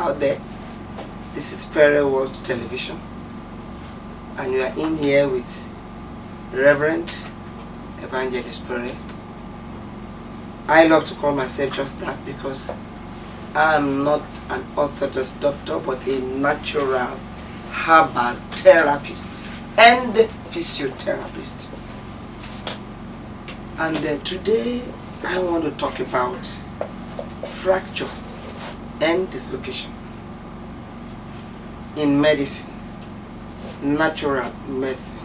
out there. This is Pere World Television, and you are in here with Reverend Evangelist Pere. I love to call myself just that because I am not an orthodox doctor, but a natural herbal therapist and physiotherapist. And today I want to talk about fracture and dislocation in medicine, natural medicine.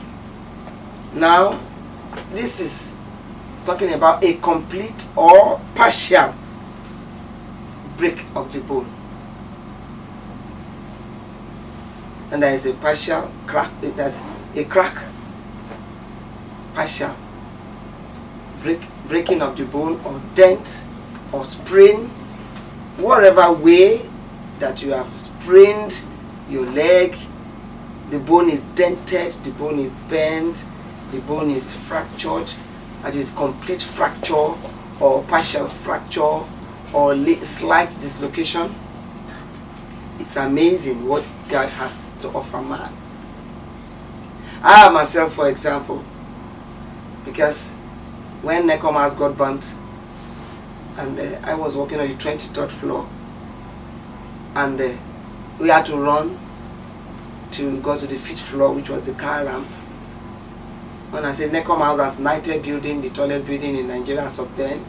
Now, this is talking about a complete or partial break of the bone. And there is a partial crack, there's a crack, partial breaking of the bone, or dent, or sprain, whatever way that you have sprained your leg, the bone is dented, the bone is bent, the bone is fractured, that is complete fracture or partial fracture or slight dislocation. It's amazing what God has to offer man. I myself, for example, because when Nekomas got burnt, and I was working on the 23rd floor, and we had to run to go to the 5th floor, which was the car ramp. When I say Necom House, that's 90th building, the tallest building in Nigeria as of then.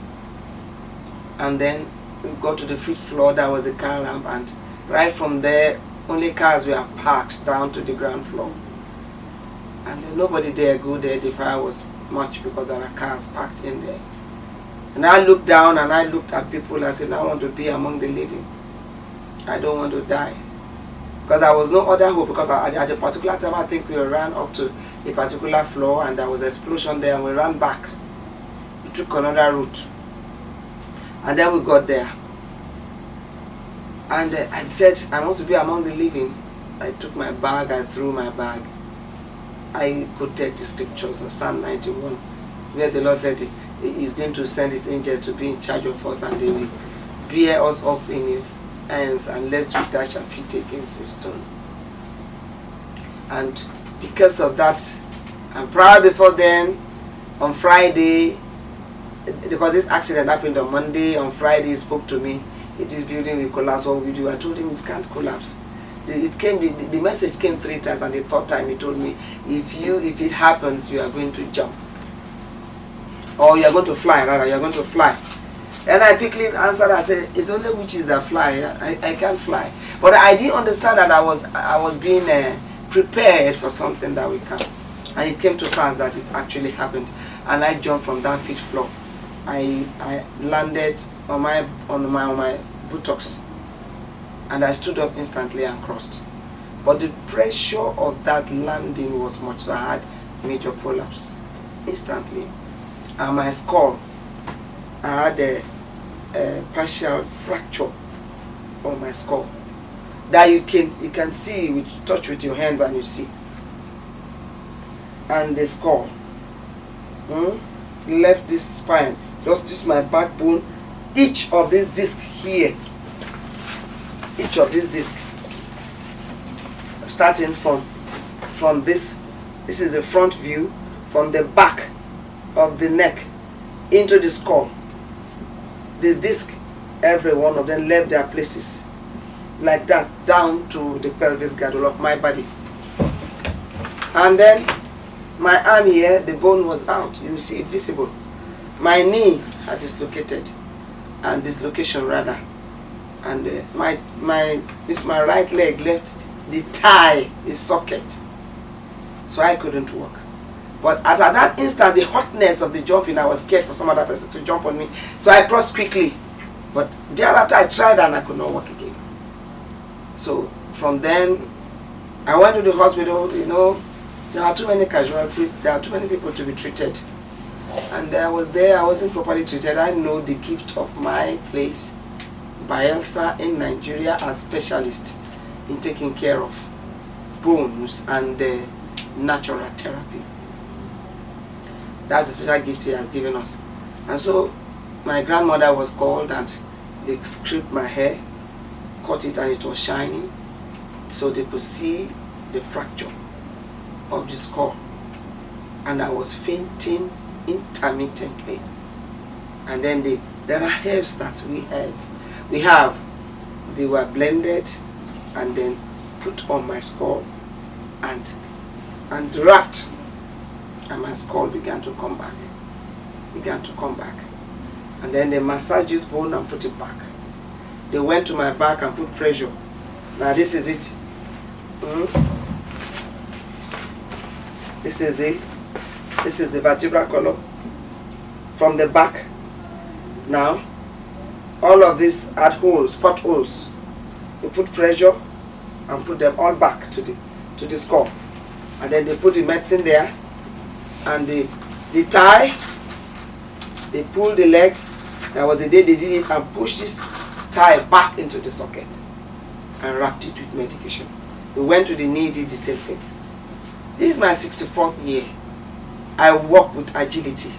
And then we got to the 5th floor, that was the car ramp, and right from there, only cars were parked down to the ground floor. And nobody there go there, the fire was much because there are cars parked in there. And I looked down and I looked at people, I said, I want to be among the living. I don't want to die. Because there was no other hope, because at a particular time I think we ran up to a particular floor and there was an explosion there and we ran back. We took another route. And then we got there. And I said, I want to be among the living. I took my bag, I threw my bag. I quoted the scriptures of Psalm 91, where the Lord said He's going to send His angels to be in charge of us, and they will bear us up in His hands, and lest we dash our feet against a stone. And because of that, and prior before then, on Friday, because this accident happened on Monday, on Friday He spoke to me, if this building will collapse, what will we do? I told Him it can't collapse. The message came 3 times, and the 3rd time He told me, if it happens, you are going to jump. Or you are going to fly, rather, you are going to fly. And I quickly answered, I said, it's only witches that fly, I can't fly. But I didn't understand that I was being prepared for something that will come. And it came to pass that it actually happened. And I jumped from that 5th floor. I landed on my buttocks. And I stood up instantly and crossed. But the pressure of that landing was much, so I had major prolapse instantly. And my skull, I had a partial fracture on my skull that you can see, touch with your hands and you see. And the skull left this spine, just this my backbone, each of this disc here. Each of these discs, starting from this is the front view, from the back of the neck into the skull. The disc, every one of them left their places like that, down to the pelvis girdle of my body. And then my arm here, the bone was out, you see it visible. My knee had dislocated, and dislocation rather. And my right leg left the thigh, the socket, so I couldn't walk. But as at that instant, the hotness of the jumping, I was scared for some other person to jump on me, so I crossed quickly. But thereafter I tried and I could not walk again. So from then, I went to the hospital. There are too many casualties, there are too many people to be treated. And I was there, I wasn't properly treated. I know the gift of my place, Bayelsa in Nigeria, as specialist in taking care of bones and natural therapy. That's a special gift He has given us. And so my grandmother was called and they scraped my hair cut it and it was shining, so they could see the fracture of the skull. And I was fainting intermittently. And then there are herbs that we have. They were blended and then put on my skull and wrapped, and my skull began to come back. And then they massaged this bone and put it back. They went to my back and put pressure. Now this is it. This is the vertebral column from the back. Now all of these had holes, potholes. They put pressure and put them all back to the skull. And then they put the medicine there, and the tie, they pulled the leg. There was a day they did it and pushed this tie back into the socket and wrapped it with medication. We went to the knee, did the same thing. This is my 64th year. I walk with agility.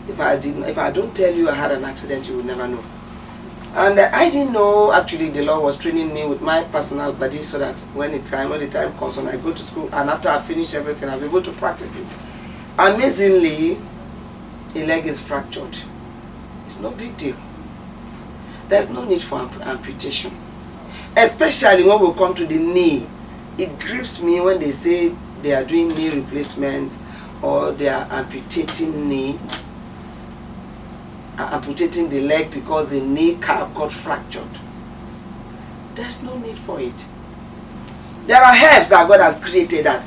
If I don't tell you I had an accident, you will never know. And I didn't know actually the Lord was training me with my personal body, so that when the time comes, when I go to school and after I finish everything, I'll be able to practice it. Amazingly, the leg is fractured. It's no big deal. There's no need for amputation. Especially when we come to the knee. It grieves me when they say they are doing knee replacement or they are amputating the leg because the knee cap got fractured. There's no need for it. There are herbs that God has created that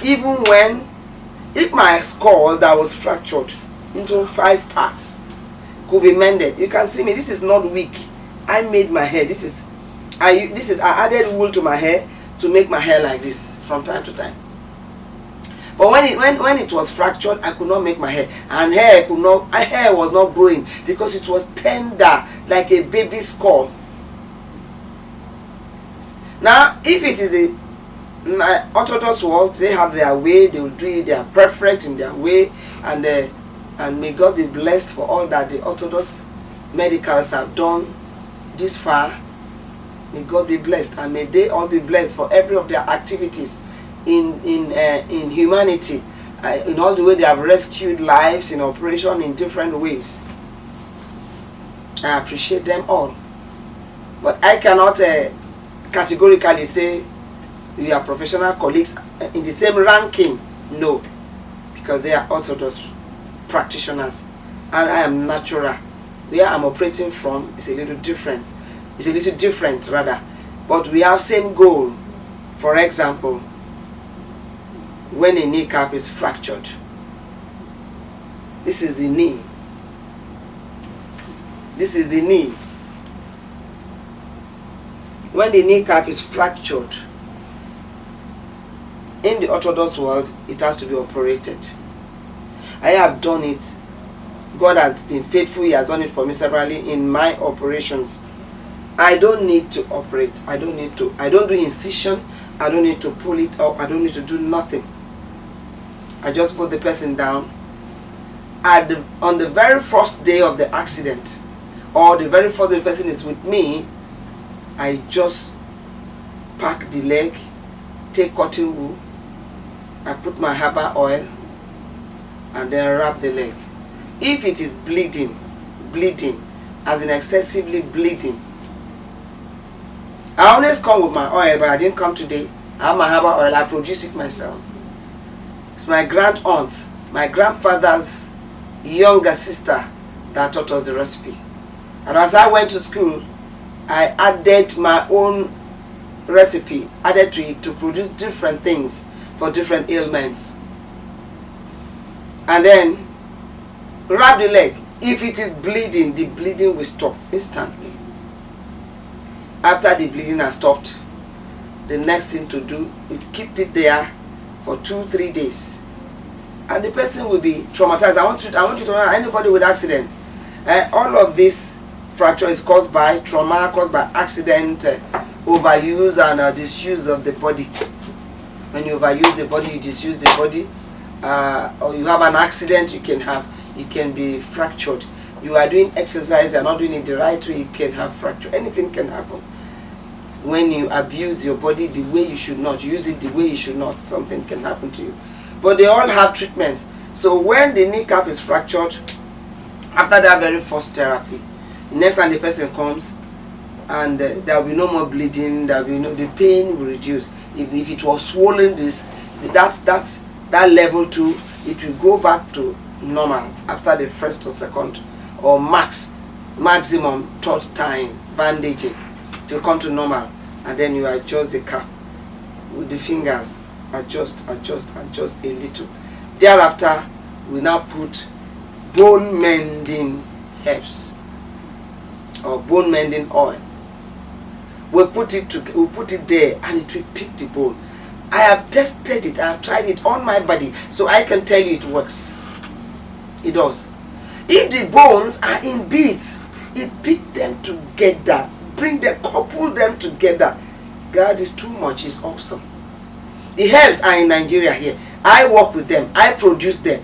even if my skull that was fractured into 5 parts could be mended. You can see me, this is not weak. I made my hair. I added wool to my hair to make my hair like this from time to time. But when it was fractured, I could not make my hair, and hair was not growing because it was tender like a baby skull. Now, if it is a Orthodox world, they have their way, they will do it, they are perfect in their way, and may God be blessed for all that the Orthodox medicals have done this far. May God be blessed, and may they all be blessed for every of their activities in humanity, in all the way they have rescued lives in operation in different ways. I appreciate them all, but I cannot categorically say we are professional colleagues in the same ranking. No, because they are Orthodox practitioners and I am natural. Where I'm operating from is a little different. It's a little different rather, but we have same goal. For example, when a kneecap is fractured, this is the knee. This is the knee. When the kneecap is fractured, in the Orthodox world, it has to be operated. I have done it. God has been faithful. He has done it for me severally in my operations. I don't need to operate. I don't do incision. I don't need to pull it up. I don't need to do nothing. I just put the person down. On the very first day of the accident, or the very first day the person is with me, I just pack the leg, take cotton wool, I put my herbal oil, and then wrap the leg. If it is bleeding, as in excessively bleeding, I always come with my oil, but I didn't come today. I have my herbal oil, I produce it myself. It's my grand aunt, my grandfather's younger sister that taught us the recipe. And as I went to school, I added my own recipe, added to it to produce different things for different ailments. And then wrap the leg. If it is bleeding, the bleeding will stop instantly. After the bleeding has stopped, the next thing to do, you keep it there for 2-3 days. And the person will be traumatized. I want you to know, anybody with accident, all of this fracture is caused by trauma, caused by accident, overuse and disuse of the body. When you overuse the body, you disuse the body, or you have an accident, you can be fractured. You are doing exercise, you are not doing it the right way, you can have fracture. Anything can happen. when you abuse your body the way you should not, use it the way you should not, something can happen to you. But they all have treatments. So when the kneecap is fractured, after that very first therapy, the next time the person comes, and there will be no more bleeding, there will be no, the pain will reduce. If it was swollen, that level 2, it will go back to normal after the first or second or maximum third time bandaging. It will come to normal, and then you adjust the cap with the fingers, adjust a little. Thereafter, we now put bone mending herbs or bone mending oil. We put it there, and it will pick the bone. I have tested it, I have tried it on my body, so I can tell you it works. It does. If the bones are in bits, it picks them together, couple them together. God is too much, it's awesome. The herbs are in Nigeria here. I work with them, I produce them.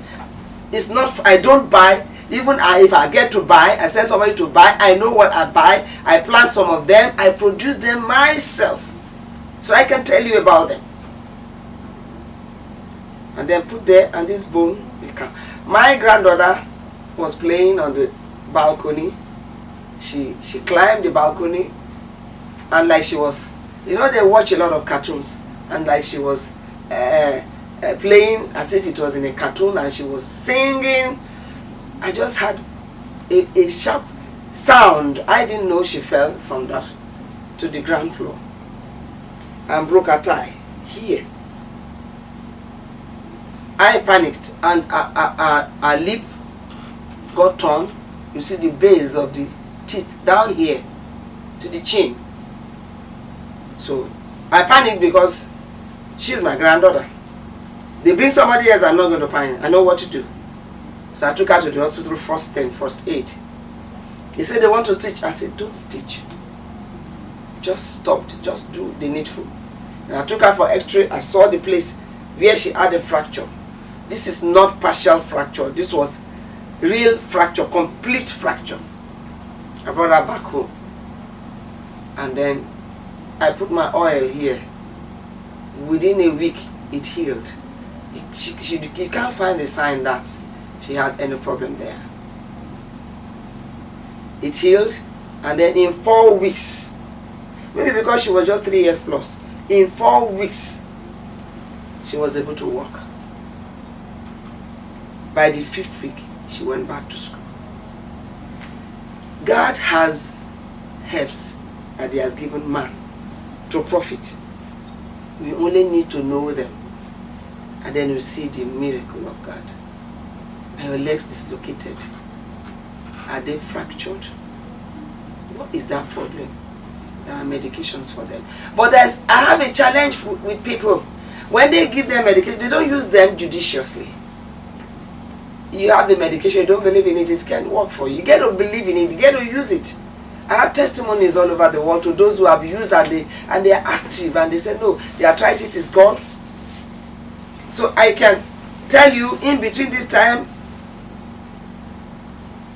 It's not, I don't buy. Even if I get to buy, I send somebody to buy, I know what I buy, I plant some of them, I produce them myself. So I can tell you about them. And then put there, and this bone will come. My granddaughter was playing on the balcony. She climbed the balcony, and like she was, they watch a lot of cartoons, and like she was playing as if it was in a cartoon, and she was singing. I just had a sharp sound. I didn't know she fell from that to the ground floor and broke her thigh here. I panicked, and her lip got torn. You see the base of the teeth down here to the chin. So I panicked because she's my granddaughter. They bring somebody else, I'm not going to panic. I know what to do. So I took her to the hospital first aid. He said they want to stitch. I said, don't stitch. Just stopped. Just do the needful. And I took her for x-ray. I saw the place where she had a fracture. This is not partial fracture. This was real fracture, complete fracture. I brought her back home. And then I put my oil here. Within a week, it healed. You can't find a sign that she had any problem there. It healed, and then in 4 weeks, maybe because she was just 3 years plus, in 4 weeks, she was able to walk. By the 5th week, she went back to school. God has herbs that He has given man to profit. We only need to know them, and then we see the miracle of God. Are your legs dislocated? Are they fractured? What is that problem? There are medications for them. But I have a challenge with people. When they give them medication, they don't use them judiciously. You have the medication, you don't believe in it, it can't work for you. You get to believe in it, you get to use it. I have testimonies all over the world to those who have used and they are active, and they say, no, the arthritis is gone. So I can tell you, in between this time,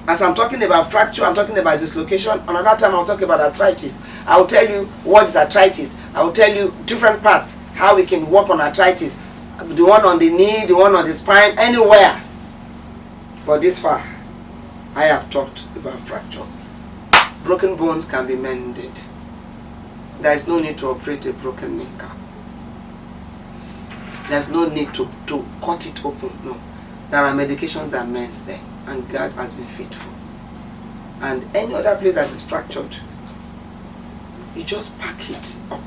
as I'm talking about fracture, I'm talking about dislocation. Another time I'll talk about arthritis. I'll tell you what is arthritis. I'll tell you different parts, how we can work on arthritis. The one on the knee, the one on the spine, anywhere. But this far, I have talked about fracture. Broken bones can be mended. There is no need to operate a broken kneecap. There's no need to cut it open. No. There are medications that mend them. And God has been faithful. And any other place that is fractured, you just pack it up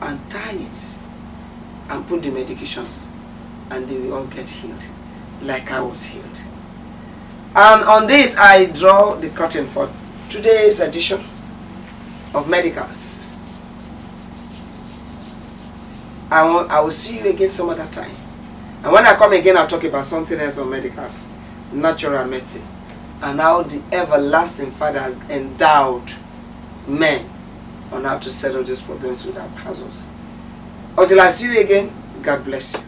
and tie it and put the medications, and they will all get healed like I was healed. And on this, I draw the curtain for today's edition of Medicals. I will see you again some other time. And when I come again, I'll talk about something else on Medicals. Natural medicine, and how the everlasting Father has endowed men on how to settle these problems without hassles. Until I see you again, God bless you.